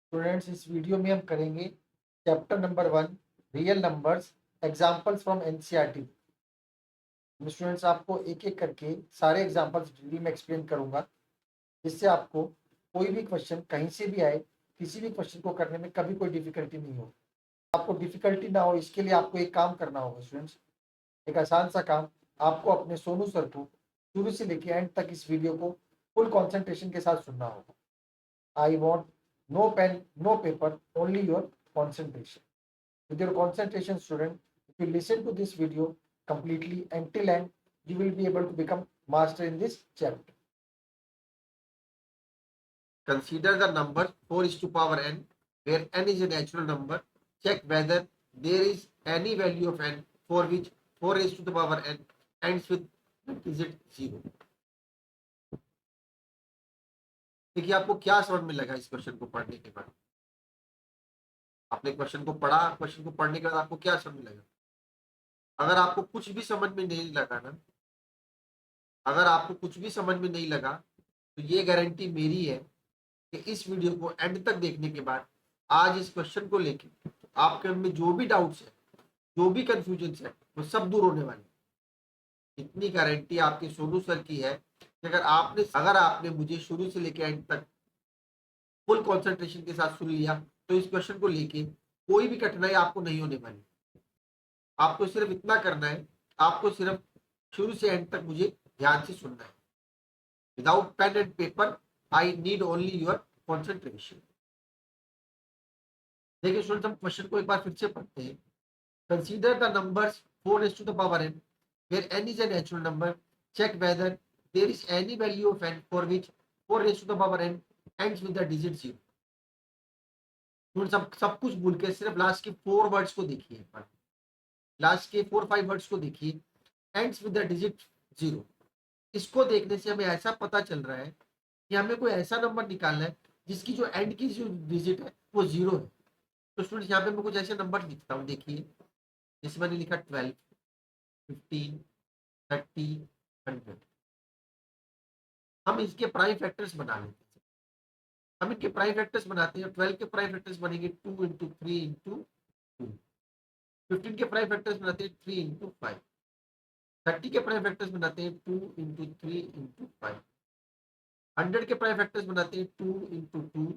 Students, इस video में हम करेंगे chapter number 1 real numbers examples from NCERT. Students, आपको एक एक करके सारे एग्जांपल्स डिटेल में एक्सप्लेन करूंगा, जिससे आपको कोई भी क्वेश्चन कहीं से भी आए, किसी भी क्वेश्चन को करने में कभी कोई डिफिकल्टी नहीं हो। आपको डिफिकल्टी ना हो, इसके लिए आपको एक काम करना होगा स्टूडेंट्स। एक आसान सा काम, आपको अपने सोनू सर को शुरू से लेकर एंड तक इस वीडियो को फुल कॉन्सेंट्रेशन के साथ सुनना होगा। I want no pen, no paper, only your concentration. With your concentration, student, if you listen to this video completely until end, you will be able to become master in this chapter. Consider the number 4 is to power n, where n is a natural number. Check whether there is any value of n for which 4 raised to the power n ends with digit 0. देखिए, आपको क्या समझ में लगा इस क्वेश्चन को पढ़ने के बाद? आपने क्वेश्चन को पढ़ा, क्वेश्चन को पढ़ने के बाद आपको क्या समझ में लगा? अगर आपको कुछ भी समझ में नहीं लगा ना, अगर आपको कुछ भी समझ में नहीं लगा, तो ये गारंटी मेरी है कि इस वीडियो को एंड तक देखने के बाद आज इस क्वेश्चन को लेके आपके मन में जो भी डाउट्स है, जो भी कंफ्यूजन है, वो सब दूर होने वाले। इतनी गारंटी आपके सोनू सर की है कि अगर आपने मुझे शुरू से लेकर एंड तक फुल कंसंट्रेशन के साथ सुन लिया, तो इस क्वेश्चन को लेके कोई भी कठिनाई आपको नहीं होने वाली। आपको सिर्फ इतना करना है, आपको सिर्फ शुरू से एंड तक मुझे ध्यान से सुनना है। Without pen and paper, I need only your concentration. देखिए स्टूडेंट्स, हम क्वेश्चन को एक बार फिर से पढ़ते हैं। Consider the numbers 4 raised to the power n, where n is a natural number. Check whether there is any value of n for which 4 raised to the power n ends with the digit 0. Students, सब कुछ भूल के सिर्फ last के 4 words को देखिए। Last के 4-5 words को देखिए, एंड्स विद द डिजिट 0। इसको देखने से हमें ऐसा पता चल रहा है कि हमें कोई ऐसा नंबर निकालना है जिसकी जो एंड की जो डिजिट है वो 0 है। तो स्टूडेंट्स, यहाँ पे मैं कुछ ऐसे नंबर लिखता हूँ। देखिए, जैसे मैंने लिखा 12, 15, 30, 100। हम इसके प्राइम फैक्टर्स बना लेते हैं। हम इनके प्राइम फैक्टर्स बनाते हैं। 12 के प्राइम फैक्टर्स बनेंगे 2 इंटू 3 इंटू 2। 15 के प्राइम फैक्टर्स बनाते हैं 3 इंटू 5। 30 के प्राइम फैक्टर्स बनाते हैं 2 इंटू 3 इंटू 5। 100 के प्राइम फैक्टर्स बनाते हैं 2 इंटू 2,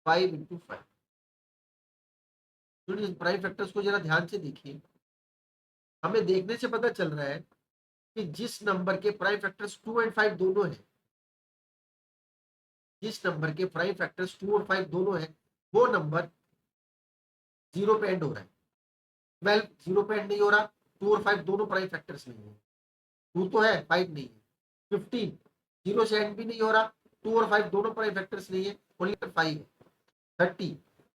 5 इंटू 5। प्राइम फैक्टर्स को जरा ध्यान से देखिए। हमें देखने से पता चल रहा है कि जिस नंबर के प्राइम फैक्टर्स 2 एंड 5 दोनों है, जिस नंबर के प्राइम फैक्टर्स 2 और 5 दोनों है, वो नंबर 0 पे एंड हो रहा है। 12 0 पे एंड नहीं हो रहा, 2 और 5 दोनों प्राइम फैक्टर्स नहीं है। 2 तो है, 5 नहीं है। 15 0 से एंड भी नहीं हो रहा, 2 और 5 दोनों प्राइम फैक्टर्स नहीं है, ओनली 5 है। 30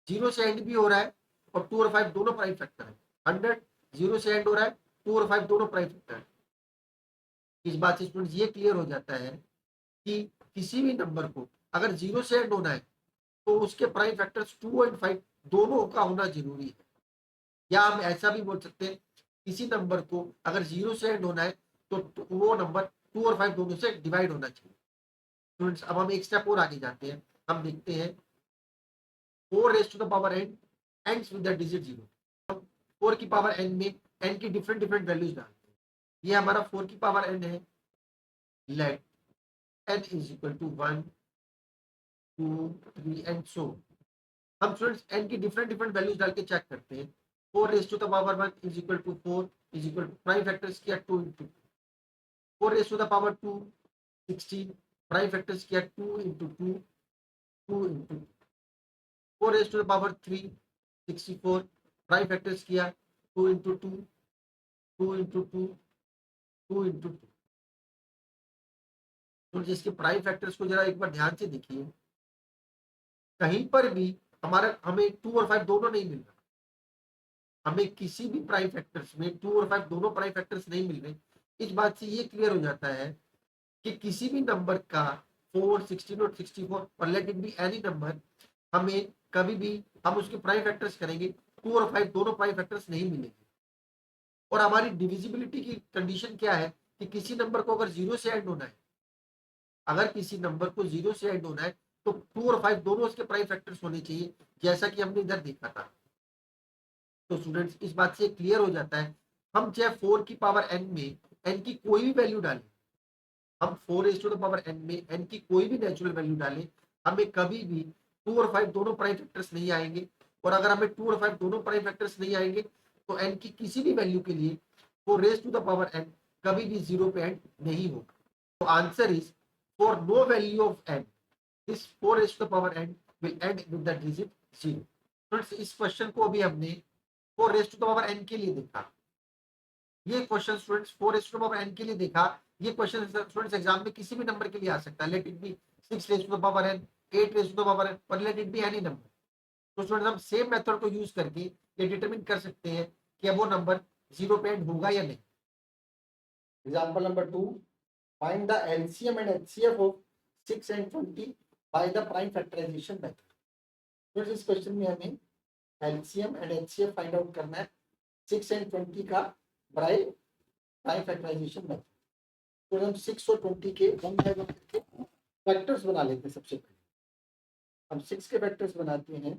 0 से एंड भी हो रहा है और 2 और 5 दोनों प्राइम फैक्टर है। 100 0 से एंड हो रहा है, 2 और 5 दोनों प्राइम फैक्टर है। इस बात से स्टूडेंट्स ये क्लियर हो जाता है कि किसी भी नंबर को अगर 0 से एंड होना है तो उसके प्राइम फैक्टर्स 2 एंड 5 दोनों का होना जरूरी है। या हम ऐसा भी बोल सकते हैं, किसी नंबर को अगर 0 से एंड होना है तो वो नंबर 2 और 5 दोनों से डिवाइड होना चाहिए। स्टूडेंट्स, अब हम एक स्टेप और आगे जाते हैं। हम देखते हैं 4 raised to the power n ends with the digit 0। हम 4 की पावर n में n की डिफरेंट डिफरेंट वैल्यूज डालते हैं। ये हमारा 4 की पावर n है। Let n is equal to 1, 2, 3 and so. हम स्टूडेंट्स n की डिफरेंट डिफरेंट वैल्यूज डाल के चेक करते हैं। 4 raised to the power 1 is equal to 4 is equal to prime factors किया 2 into 4 raised to the power 2 16, prime factors किया 2 into 2, 2 into 4 raised to the power 3 64, prime factors किया 2 into 2, 2 into 2, 2 into 2। तो जिसके prime factors को जरा एक बार ध्यान से देखिए, कहीं पर भी हमें 2 और 5 दोनों नहीं मिल रहा। हमें किसी भी प्राइम फैक्टर्स में 2 और 5 दोनों प्राइम फैक्टर्स नहीं मिल रहे। इस बात से ये क्लियर हो जाता है कि किसी भी नंबर का 4, 16 और 64 और let it be any number, हमें कभी भी हम उसके प्राइम फैक्टर्स करेंगे 2 और 5 दोनों प्राइम फैक्टर्स नहीं मिलेंगे। और हमारी डिविजिबिलिटी की कंडीशन क्या है कि किसी नंबर को अगर 0 से एंड होना है, अगर किसी नंबर को 0 से एंड होना है तो 2 और 5 दोनों इसके प्राइम फैक्टर्स होने चाहिए, जैसा कि हमने इधर देखा था। तो स्टूडेंट्स इस बात से क्लियर हो जाता है, हम चाहे 4 की पावर n में n की कोई भी वैल्यू डालें, हम 4 n में n की कोई भी नेचुरल वैल्यू डालें, हमें कभी भी 2 और 5 दोनों प्राइम फैक्टर्स नहीं आएंगे। और अगर हमें 2 और 5 दोनों प्राइम फैक्टर्स नहीं आएंगे तो n की किसी भी वैल्यू के लिए 4n कभी भी 0 पे एंड नहीं होगा। तो answer is, for no value of n this 4n will end with the digit 0। Friends इस क्वेश्चन को अभी हमने 4n के लिए देखा। ये क्वेश्चन स्टूडेंट्स 4n के लिए देखा। ये क्वेश्चन स्टूडेंट्स एग्जाम में किसी भी नंबर के लिए आ सकता है, let it be 6n, 8n, और let it be any number. तो स्टूडेंट्स हम सेम मेथड को यूज करके ये डिटरमिन कर सकते हैं कि अब वो नंबर 0 पे एंड होगा या नहीं। Example number 2, find the LCM and HCF of 6 and 20 by the prime factorisation method. Friends इस क्वेश्चन में हमें LCM and HCF find out करना है 6 and 20 का प्राइम फैक्टराइजेशन मेथड। तो हम 6 और 20 के वन बाय वन करके फैक्टर्स बना लेते हैं। सबसे पहले हम 6 के फैक्टर्स बनाते हैं,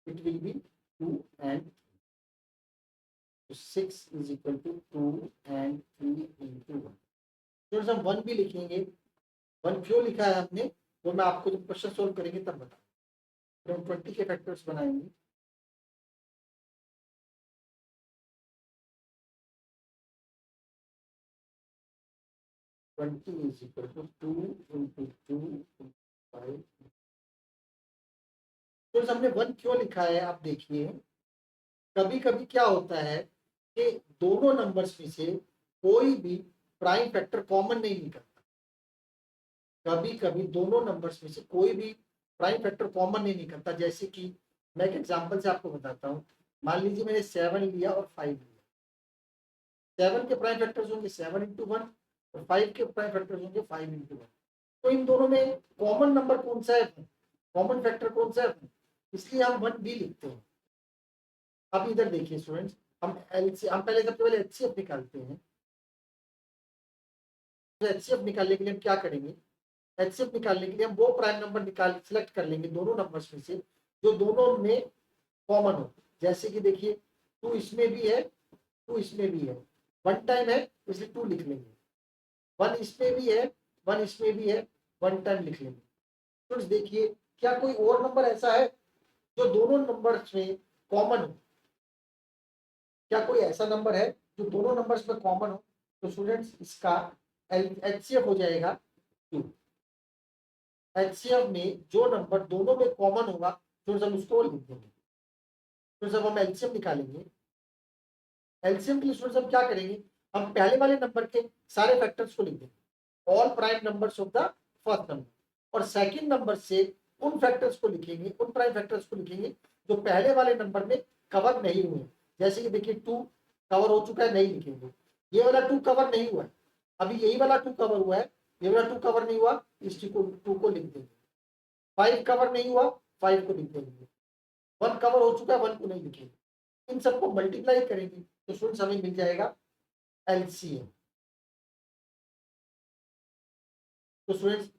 it will be 2 and 6 is equal to 2 and 3 into 1। तो हम 1 भी लिखेंगे, 1 क्यों लिखा है हमने वो मैं आपको जब क्वेश्चन सोल्व करेंगे तब बताऊँ। तो हम 20 के फैक्टर्स बनाएंगे, twenty is equal to 2 into 2 into 5। तो हमने 1 क्यों लिखा है आप देखिए, कभी कभी क्या होता है कि दोनों नंबर्स में से कोई भी प्राइम फैक्टर कॉमन नहीं निकलता। कभी कभी दोनों नंबर्स में से कोई भी प्राइम फैक्टर कॉमन नहीं निकलता। जैसे कि मैं एक एग्जांपल से आपको बताता हूँ, मान लीजिए मैंने 7 लिया और 5 लिया। 7 के प्राइम फैक्टर्स होंगे 7 into 1 और 5 के प्राइम फैक्टर्स होंगे 5 into 1। तो इन दोनों में कॉमन नंबर कौन सा है, कॉमन फैक्टर कौन सा है, इसलिए हम 1 भी लिखते हैं। अब इधर देखिए स्टूडेंट्स, हम पहले सबसे पहले एचसीएफ निकालते हैं। तो एचसीएफ निकालने के लिए हम क्या करेंगे, एचसीएफ निकालने के लिए हम वो प्राइम नंबर सिलेक्ट कर लेंगे दोनों नंबर्स में से जो दोनों में कॉमन हो। जैसे कि देखिए 2 इसमें भी है, 2 इसमें भी है, 1 टाइम है इसलिए 2 लिख लेंगे, 1 इसमें भी है, 1 इसमें भी है, 1 टाइम लिख लेंगे। तो देखिए क्या कोई और नंबर ऐसा है जो दोनों नंबर्स में कॉमन हो, क्या कोई ऐसा नंबर है जो दोनों नंबर्स में कॉमन हो। तो स्टूडेंट्स इसका एचसीएफ हो जाएगा 2। एचसीएफ में जो नंबर दोनों में कॉमन होगा तो हम उसको लिख देंगे। तो जब हम एलसीएम निकालेंगे, एलसीएम के लिए स्टूडेंट्स हम क्या करेंगे, हम पहले वाले नंबर के सारे फैक्टर्स को लिख देंगे, all prime numbers of the first number, और सेकंड नंबर से उन फैक्टर्स को लिखेंगे, उन प्राइम फैक्टर्स को लिखेंगे जो पहले वाले नंबर में कवर नहीं हुए। जैसे कि देखिए 2 कवर हो चुका है, नहीं लिखेंगे, ये वाला 2 कवर नहीं हुआ है, अभी यही वाला 2 कवर हुआ है, ये वाला 2 कवर नहीं हुआ, इस 2 को लिख देंगे। 5 कवर नहीं हुआ, 5 को लिख देंगे। 1 कवर हो चुका है, 1 को नहीं लिखेंगे। इन सबको मल्टीप्लाई करेंगे तो स्टूडेंट्स हमें मिल जाएगा एलसीएम। तो स्टूडेंट्स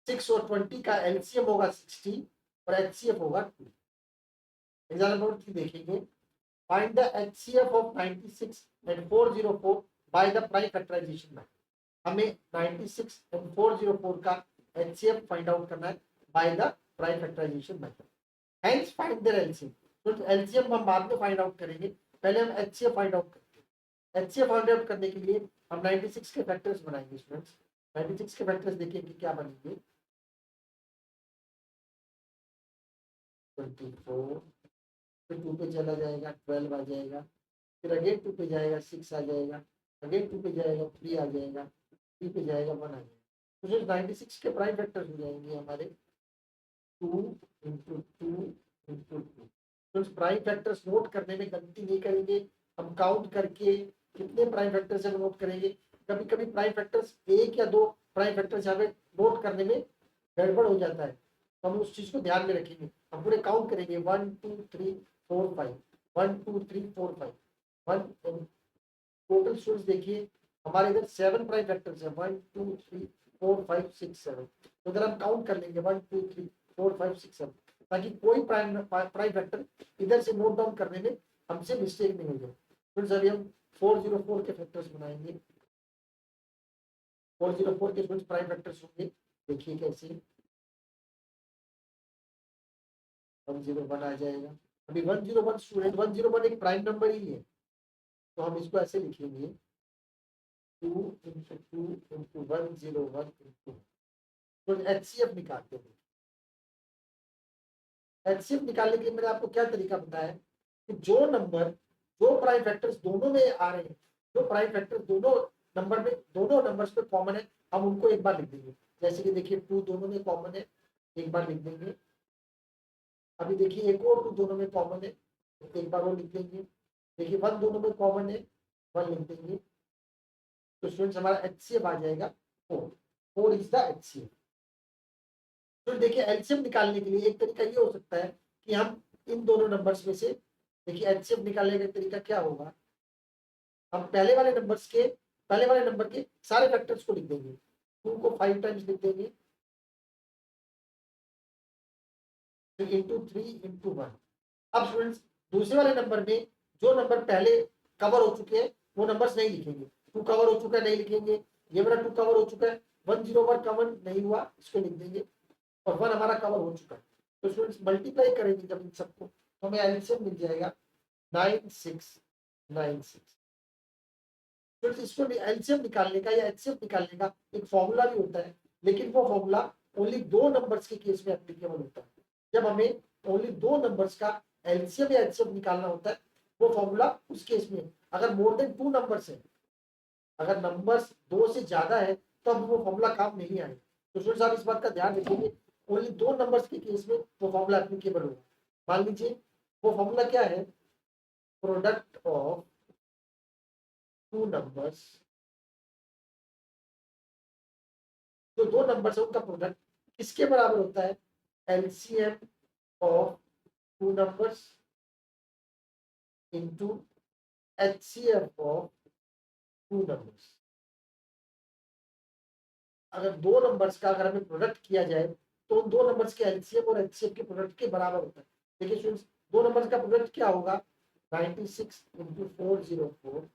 6 और 20 का एलसीएम होगा 60 और एचसीएफ होगा 2। एग्जाम्पल नंबर 3 देखेंगे, find the HCF of 96 and 404 by the prime factorisation method. हमें 96 and 404 का एचसीएफ फाइंड आउट करना है by the prime factorisation method. Hence find their LCM. तो एलसीएम हम बाद में फाइंड आउट करेंगे, पहले हम एचसीएफ फाइंड आउट करते हैं। एचसीएफ फाइंड आउट करने के लिए हम 96 के फैक्टर्स बनाएंगे स्टूडेंट्स। 96 के फैक्टर्स देखिए कि क्या बनेंगे, 24, फिर 2 पे चला जाएगा 12 आ जाएगा, फिर अगेन 2 पे जाएगा 6 आ जाएगा, अगेन 2 पे जाएगा 3 आ जाएगा, 3 पे जाएगा 1 आ जाएगा। तो सिर्फ 96 के प्राइम फैक्टर्स हो जाएंगे हमारे 2 into 2 into 2। तो इस प्राइम फैक्टर्स नोट करने में गलती नहीं करेंगे, हम काउंट करके कितने प्राइम फैक्टर्स है नोट करेंगे। कभी कभी प्राइम फैक्टर्स 1 या 2 प्राइम फैक्टर्स यहाँ पे नोट करने में गड़बड़ हो जाता है, तो हम उस चीज को ध्यान में रखेंगे। हम पूरे काउंट करेंगे 1 2 3 4 5, 1 2 3 4 5, 1 टोटल स्टूडेंट्स देखिए हमारे इधर 7 प्राइम फैक्टर्स है, 1 2 3 4 5 6 7, तो अगर हम काउंट कर लेंगे 1 2 3 4 5 6 7, ताकि कोई प्राइम फैक्टर इधर से नोट डाउन करने में हमसे मिस्टेक नहीं हो जाए। फिर अभी हम 404 के फैक्टर्स बनाएंगे। 404 के स्टूडेंट्स प्राइम फैक्टर्स होंगे, देखिए कैसे 101 आ जाएगा। अभी 101 स्टूडेंट 101 एक प्राइम नंबर ही है, तो हम इसको ऐसे लिखेंगे 2 इंटू 2 इंटू 101 इंटू, तो एचसीएफ निकालते हैं। एचसीएफ निकालने के लिए मैंने आपको क्या तरीका बताया कि जो नंबर, जो प्राइम फैक्टर्स दोनों में आ रहे हैं, जो प्राइम फैक्टर्स दोनों नंबर में, दोनों नंबर्स पे कॉमन है, हम उनको एक बार लिख देंगे। जैसे कि देखिए 2 दोनों में कॉमन है, एक बार लिख देंगे। अभी देखिए एक और 2 दोनों में कॉमन है, एक बार वो लिख देंगे। देखिए 1 दोनों में कॉमन है, 1 लिख देंगे। तो स्टूडेंट्स हमारा एचसीएफ आ जाएगा 4। 4 इज द एचसीएफ। तो देखिए एलसीएम निकालने के लिए एक तरीका ये हो सकता है कि हम इन दोनों नंबर्स में से, देखिए एलसीएम निकालने का तरीका क्या होगा, हम पहले वाले नंबर के सारे फैक्टर्स को लिख देंगे। 2 को 5 टाइम्स लिख देंगे, इंटू 3 इंटू 1। अब स्टूडेंट्स दूसरे वाले नंबर में जो नंबर पहले कवर हो चुके हैं वो नंबर्स नहीं लिखेंगे। 2 कवर हो चुका है, नहीं लिखेंगे। ये वाला 2 कवर हो चुका है, 101 कवर नहीं हुआ, इसको लिख देंगे। और 1 हमारा कवर हो चुका है। तो स्टूडेंट्स मल्टीप्लाई करेंगे जब इन सबको, तो हमें एलसीएम मिल जाएगा 9696। स्टूडेंट्स इसको एलसीएम निकालने का या एचसीएफ निकालने का एक फॉर्मूला भी होता है, लेकिन वो फॉर्मूला ओनली 2 नंबर्स के केस में एप्लीकेबल होता है। जब हमें ओनली 2 नंबर्स का एलसीएम या एचसीएफ निकालना होता है, वो फॉर्मूला उस केस में। अगर मोर देन 2 नंबर्स है, अगर नंबर्स 2 से ज्यादा है, तब तो वो फॉर्मूला काम नहीं आएगा। तो स्टूडेंट्स आप इस बात का ध्यान रखिए, ओनली 2 नंबर्स के केस में वो फॉर्मूला एप्लीकेबल होगा। मान लीजिए वो फॉर्मूला क्या है, प्रोडक्ट ऑफ 2 नंबर्स, जो 2 नंबर्स है उनका प्रोडक्ट किसके बराबर होता है, LCM of 2 numbers into HCF of 2 numbers. अगर 2 नंबर्स का अगर हमें प्रोडक्ट किया जाए तो उन 2 नंबर्स के एलसीएम और एचसीएफ के प्रोडक्ट के बराबर होता है। देखिए स्टूडेंट्स 2 नंबर्स का प्रोडक्ट क्या होगा, 96 इंटू 404,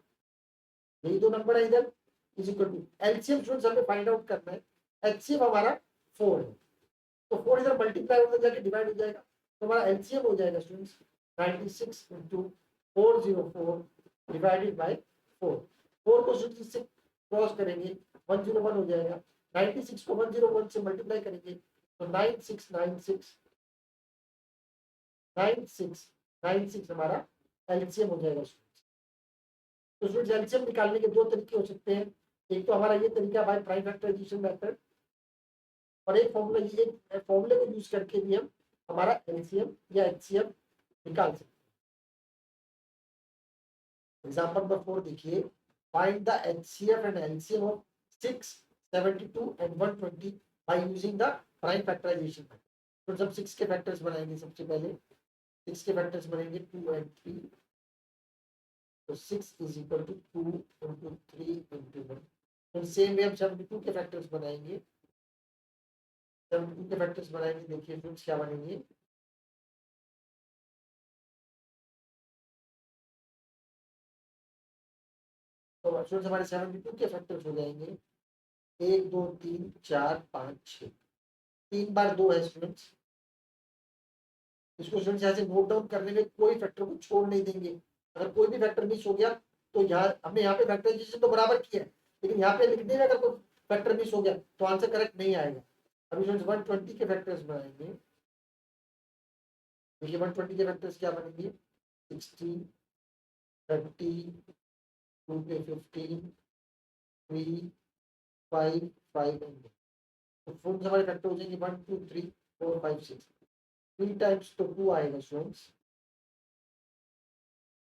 यही 2 नंबर है इधर, is equal to LCM. Students हमें फाइंड आउट करना है, एचसीएफ हमारा 4 है, तो 4 इधर मल्टीप्लाई होकर जाके डिवाइड हो जाएगा, तो हमारा एलसीएम हो जाएगा स्टूडेंट्स 96 इंटू 404 डिवाइडेड बाय 4। 4 को स्टूडेंट्स इससे क्रॉस करेंगे 101 हो जाएगा। 96 को 101 से मल्टीप्लाई करेंगे तो 9696 हमारा एलसीएम हो जाएगा। तो स्टूडेंट्स एलसीएम निकालने के 2 तरीके हो सकते हैं, एक तो हमारा ये तरीका बाय प्राइम फैक्टराइजेशन मेथड, और एक फॉर्मूला, ये फॉर्मूले को यूज करके भी हम हमारा एलसीएम या एचसीएफ निकाल सकते हैं। एग्जांपल नंबर 4 देखिए, find the HCF and LCM of 6 72 and 120 by using the prime factorisation method. तो जब 6 के फैक्टर्स बनाएंगे, सबसे पहले 6 के फैक्टर्स बनेंगे 2 एंड 3, तो 6 is equal to 2 into 3 into 1। तो सेम वे हम 72 के फैक्टर्स बनाएंगे। 72 के फैक्टर्स बनाएंगे, देखिए फ्रेंड्स क्या बनेंगे, तो स्टूडेंट्स हमारे 72 के फैक्टर्स हो जाएंगे 1 2 3 4 5 6, 3 बार 2 है स्टूडेंट्स। इसको स्टूडेंट्स यहाँ से नोट डाउन करने में कोई फैक्टर को छोड़ नहीं देंगे। अगर कोई भी फैक्टर मिस हो गया तो यहाँ हमने यहाँ पे फैक्टराइजेशन तो बराबर किया है, लेकिन यहाँ पे लिखने में अगर कोई फैक्टर मिस हो गया तो आंसर करेक्ट नहीं आएगा। अभी स्टूडेंट्स 120 के फैक्टर्स बनाएंगे, देखिए 120 के फैक्टर्स क्या बनेंगे, 16 30 2 पे 15 3 5 5 एंड तो फ्रेंड्स हमारे फैक्टर हो जाएंगे 1 2 3 4 5 6, 3 टाइम्स तो 2 आएगा स्टूडेंट्स।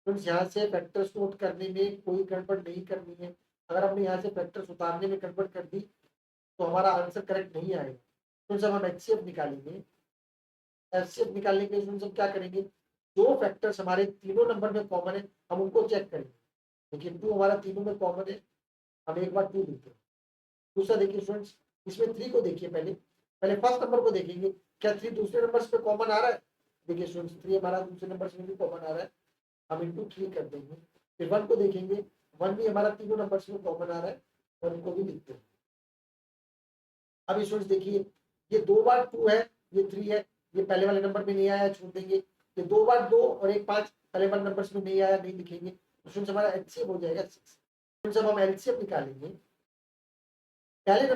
फ्रेंड्स यहाँ से फैक्टर्स नोट करने में कोई गड़बड़ नहीं करनी है। अगर हमने यहाँ से फैक्टर्स उतारने में गड़बड़ कर दी तो हमारा आंसर करेक्ट नहीं आएगा। फ्रेंड्स अब हम एचसीएफ निकालेंगे। एचसीएफ निकालने के लिए फ्रेंड्स हम क्या करेंगे, जो फैक्टर्स हमारे तीनों नंबर में कॉमन है हम उनको चेक करेंगे। देखिए 2 हमारा तीनों में कॉमन है, हम एक बार 2 लिखते हैं। दूसरा देखिए स्टूडेंट्स इसमें 3 को देखिए, पहले पहले फर्स्ट नंबर को देखेंगे, क्या 3 दूसरे नंबर पे कॉमन आ रहा है? देखिए स्टूडेंट्स 3 हमारा दूसरे नंबर में भी कॉमन आ रहा है, हम इंटू 3 कर देंगे। फिर 1 को देखेंगे, 1 भी हमारा तीनों नंबर में कॉमन आ रहा है, 1 को भी लिखते हैं। अब स्टूडेंट्स देखिए, ये 2 बार 2 है, ये 3 है, ये पहले वाले नंबर में नहीं आया, छोड़ देंगे। ये 2 बार 2 और 1 5 पहले वाले नंबर में नहीं आया, नहीं लिखेंगे। तो स्टूडेंट्स हमारा एलसीएम हो जाएगा 6। जब हम एलसीएम निकालेंगे, पहले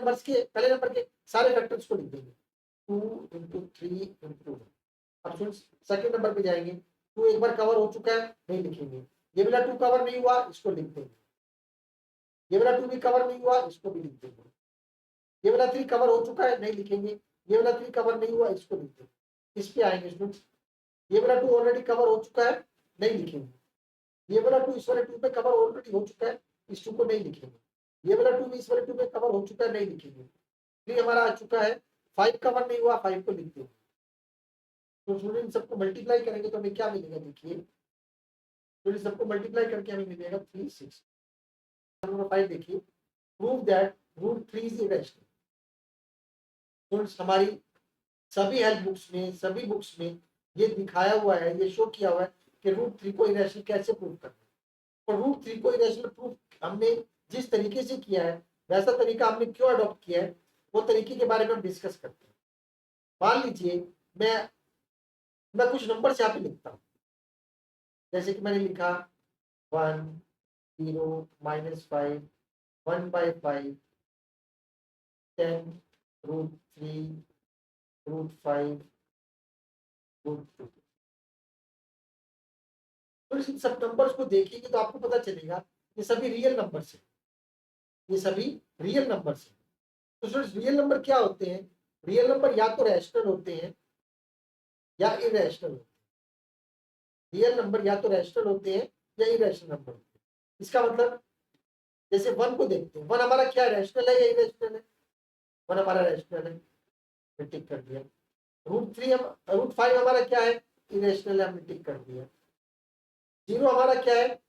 नंबर के सारे फैक्टर्स को लिख देंगे, 2 इंटू 3 इंटू 1। अब स्टूडेंट्स सेकंड नंबर पे जाएंगे, 2 एक बार कवर हो चुका है, नहीं लिखेंगे। ये वाला 2 कवर नहीं हुआ, इसको लिख देंगे। ये वाला 2 भी कवर नहीं हुआ, इसको भी लिख देंगे। ये वाला 3 कवर हो चुका है, नहीं लिखेंगे। ये वाला 3 कवर नहीं हुआ, इसको लिख देंगे। इस पे आएंगे स्टूडेंट्स, ये वाला 2 ऑलरेडी कवर हो चुका है, नहीं लिखेंगे। ये वाला 2 इस वाले 2 पे कवर ऑलरेडी हो चुका है, इस 2 को नहीं लिखेंगे। ये वाला 2 भी इस वाले 2 पे कवर हो चुका है, नहीं लिखेंगे। 3 हमारा आ चुका है, 5 कवर नहीं हुआ, 5 को लिख देंगे। तो स्टूडेंट सबको मल्टीप्लाई करेंगे तो हमें क्या मिलेगा? देखिए स्टूडेंट सबको मल्टीप्लाई करके हमें मिलेगा 3 6। नंबर 5 देखिए, prove that root 3 is irrational. Students हमारी सभी हेल्प बुक्स में, सभी बुक्स में ये दिखाया हुआ है, ये शो किया हुआ है कि रूट 3 को इरेशनल कैसे प्रूव करना है। और रूट 3 को इरेशनल प्रूव हमने जिस तरीके से किया है, वैसा तरीका हमने क्यों अडॉप्ट किया है, वो तरीके के बारे में हम डिस्कस करते हैं। मान लीजिए मैं कुछ नंबर यहाँ पे लिखता हूँ, जैसे कि मैंने लिखा 1 0 -5 1/5 10 रूट 3 रूट 5 रूट 2। तो इन सब नंबर्स को देखेंगे तो आपको पता चलेगा ये सभी रियल नंबर्स हैं, ये सभी रियल नंबर्स हैं। तो रियल नंबर क्या होते हैं? रियल नंबर या तो रैशनल होते हैं या इरेशनल होते हैं। रियल नंबर या तो रैशनल होते हैं या इरेशनल नंबर होते हैं। इसका मतलब जैसे 1 को देखते हैं, 1 हमारा क्या रैशनल है या इरेशनल है? 1 हमारा रैशनल है, फिर टिक कर दिया। रूट 5 हमारा क्या है? इरेशनल है, हमने टिक कर दिया। 0 हमारा क्या है?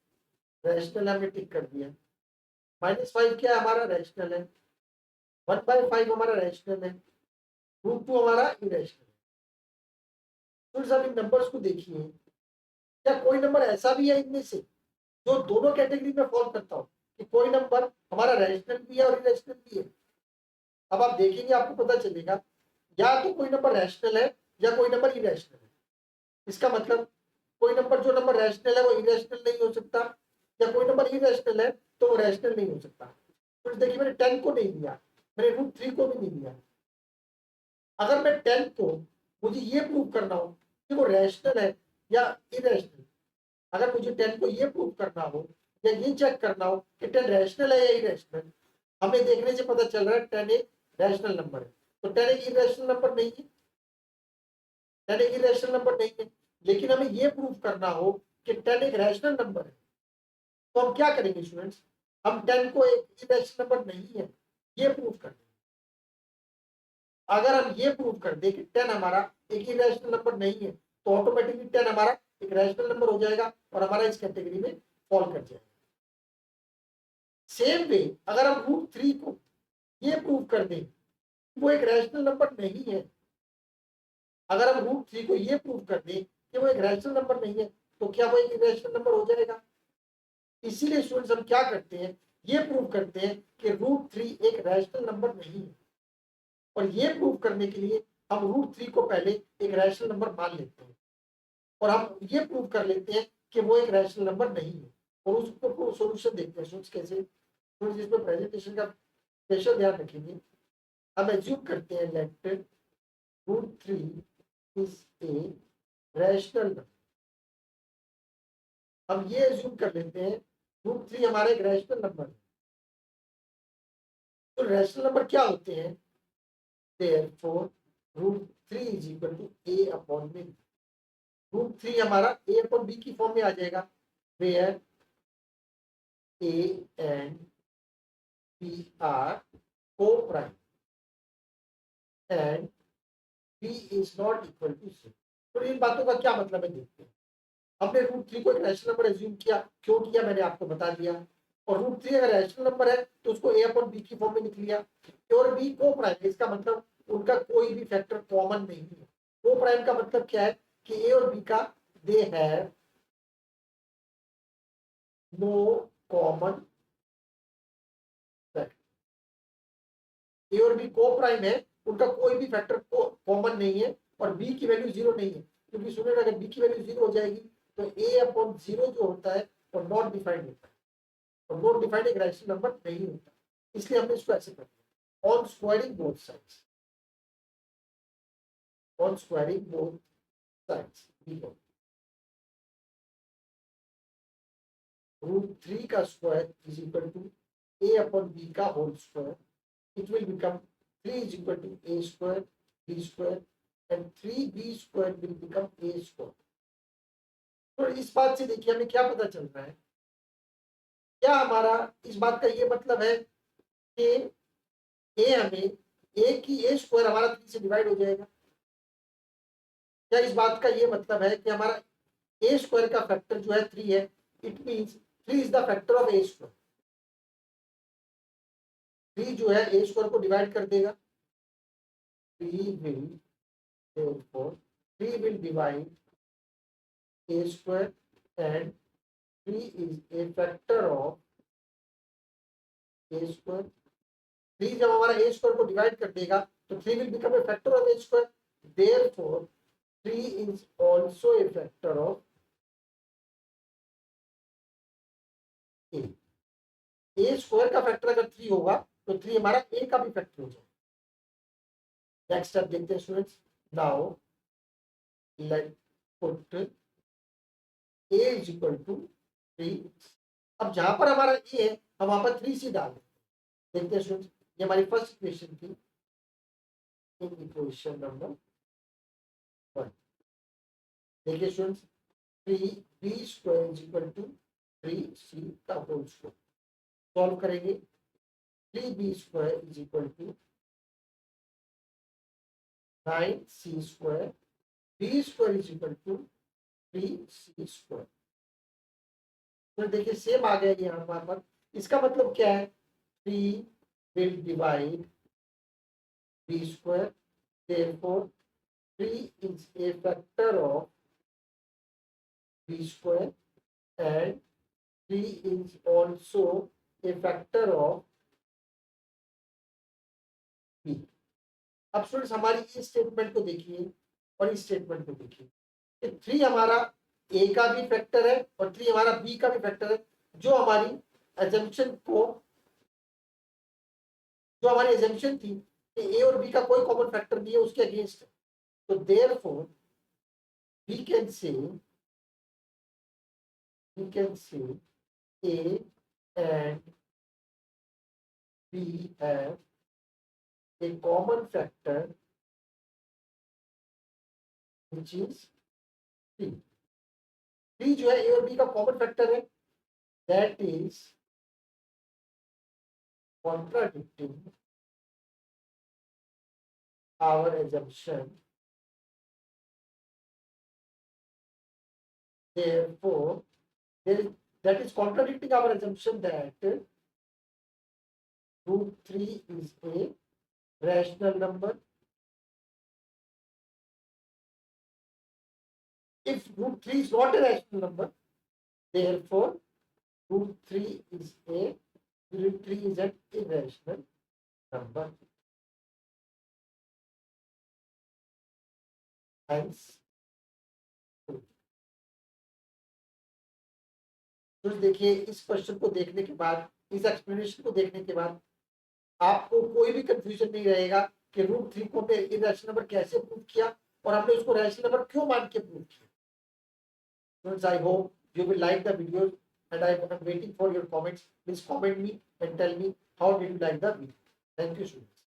रैशनल है, हमने टिक कर दिया। -5 क्या है? हमारा रैशनल है। 1/5 हमारा रैशनल है। रूट 2 हमारा इरेशनल है। तो सब इन नंबर्स को देखिए, क्या कोई नंबर ऐसा भी है इनमें से जो दोनों कैटेगरी में फॉल करता हो, कि कोई नंबर हमारा रैशनल भी है और इरेशनल भी है? अब आप देखेंगे, आपको पता चलेगा या तो कोई नंबर रैशनल है या कोई नंबर इरेशनल है। इसका मतलब कोई नंबर, जो नंबर रैशनल है वो इरेशनल नहीं हो सकता, या कोई नंबर इरेशनल है तो वो रैशनल नहीं हो सकता। तो देखिए मैंने 10 को नहीं लिया, मैंने रूट 3 को भी नहीं लिया। अगर मैं 10 को, मुझे ये प्रूव करना हो कि वो रैशनल है या इरेशनल, अगर मुझे 10 को ये प्रूव करना हो या ये चेक करना हो कि 10 रैशनल है या इरेशनल, हमें देखने से पता चल रहा है 10 एक रैशनल नंबर है। तो 10 एक इरेशनल नंबर नहीं है, 10 एक इरेशनल नंबर नहीं है। लेकिन हमें ये प्रूव करना हो कि 10 एक रैशनल नंबर है, तो हम क्या करेंगे स्टूडेंट्स? हम 10 को एक इरेशनल नंबर नहीं है ये प्रूव कर देंगे। अगर हम ये प्रूव कर दें कि 10 हमारा एक इरेशनल नंबर नहीं है, तो ऑटोमेटिकली 10 हमारा एक रैशनल नंबर हो जाएगा और हमारा इस कैटेगरी में फॉल कर जाएगा। सेम वे अगर हम रूट 3 को ये प्रूव कर दें वो एक रैशनल नंबर नहीं है, अगर हम रूट 3 को ये प्रूव कर दें कि वो एक रैशनल नंबर नहीं है, तो क्या वो एक इरेशनल नंबर हो जाएगा? इसीलिए स्टूडेंट्स हम क्या करते हैं, ये प्रूव करते हैं कि रूट 3 एक रैशनल नंबर नहीं है। और ये प्रूव करने के लिए हम रूट 3 को पहले एक रैशनल नंबर मान लेते हैं और हम ये प्रूव कर लेते हैं कि वो एक रैशनल नंबर नहीं है, और उसको सॉल्यूशन देखते हैं स्टूडेंट्स कैसे। स्टूडेंट्स इसमें प्रेजेंटेशन का स्पेशल ध्यान रखेंगे। हम एज्यूम करते हैं let root 3 is a rational number. हम ये एज्यूम कर लेते हैं रूट 3 हमारा एक रैशनल नंबर है। तो रैशनल नंबर क्या होते हैं? Therefore, root 3 is equal to A upon B. Root 3 हमारा ए अपॉन बी की फॉर्म में आ जाएगा, where A and B are coprime and B is not equal to C. तो इन बातों का क्या मतलब है देखते हैं। हमने रूट 3 को एक रैशनल नंबर एज्यूम किया, क्यों किया मैंने आपको बता दिया। और रूट 3 अगर रैशनल नंबर है तो उसको ए अपॉन बी की फॉर्म में लिख लिया। ए और बी को प्राइम है, इसका मतलब उनका कोई भी फैक्टर कॉमन नहीं है। को प्राइम का मतलब क्या है कि ए और बी का they have no common factor. A और बी को प्राइम है, उनका कोई भी फैक्टर कॉमन नहीं है और बी की वैल्यू जीरो नहीं है, क्योंकि सुनिए अगर बी की वैल्यू जीरो हो जाएगी तो ए अपॉन जीरो जो होता है वो नॉट डिफाइंड होता है, और नॉट डिफाइंड एक रैशनल नंबर नहीं होता, इसलिए हमने इसको ऐसे कर दिया on squaring both sides, on squaring both sides root 3 का square is equal to A upon B का whole square, it will become 3 is equal to a square b square and 3b square will become a square। तो इस बात से देखिए हमें क्या पता चल रहा है, क्या हमारा इस बात का ये मतलब है कि ए हमें ए की ए स्क्वायर हमारा 3 से डिवाइड हो जाएगा, क्या इस बात का ये मतलब है कि हमारा ए स्क्वायर का फैक्टर जो है 3 है, it means 3 is the factor of A square. 3 जो है ए स्क्वायर को डिवाइड कर देगा, 3 will therefore 3 will divide a square and 3 is a factor of a square। 3 जब हमारा a square को डिवाइड कर देगा तो 3 will become a factor of a square, therefore 3 is also a factor of a। a square का factor अगर 3 होगा तो 3 हमारा a का भी फैक्टर हो जाएगा। नेक्स्ट स्टेप देखते हैं students, now let put a is equal to 3। अब जहां पर हमारा a है हम वहां पर 3c डाल दें। देखते हैं स्टूडेंट्स, ये हमारी फर्स्ट इक्वेशन थी, इक्वेशन नंबर 1। देखिए students, 3b square is equal to 3c का होल स्क्वायर, सॉल्व करेंगे 3b square is equal to 9c square, b square is equal to 3c square. तो देखिए सेम आ गया यहाँ पर, इसका मतलब क्या है, 3 will divide b square, therefore 3 is a factor of b square and 3 is also a factor of b। अब स्टूडेंट्स हमारी इस स्टेटमेंट को देखिए और इस स्टेटमेंट को देखिए, 3 हमारा a का भी फैक्टर है और 3 हमारा b का भी फैक्टर है, जो हमारी एजम्पशन थी कि a और b का कोई कॉमन फैक्टर नहीं है, उसके अगेंस्ट है। तो therefore we can say a and b have a common factor which is 3। 3 जो है a और b का कॉमन फैक्टर है, that is contradicting our assumption, therefore that is contradicting our assumption that root 3 is a rational number। If root 3 is not a rational number, therefore root 3 is an irrational number, hence तो देखिए इस क्वेश्चन को देखने के बाद, इस explanation को देखने के बाद आपको कोई भी कंफ्यूजन नहीं रहेगा कि रूट 3 को हमने इरेशनल नंबर कैसे प्रूव किया और हमने उसको रैशनल नंबर क्यों मान के प्रूव किया। Students, I hope you will like the videos and I am waiting for your comments. Please comment me and tell me how did you like the video. Thank you, students.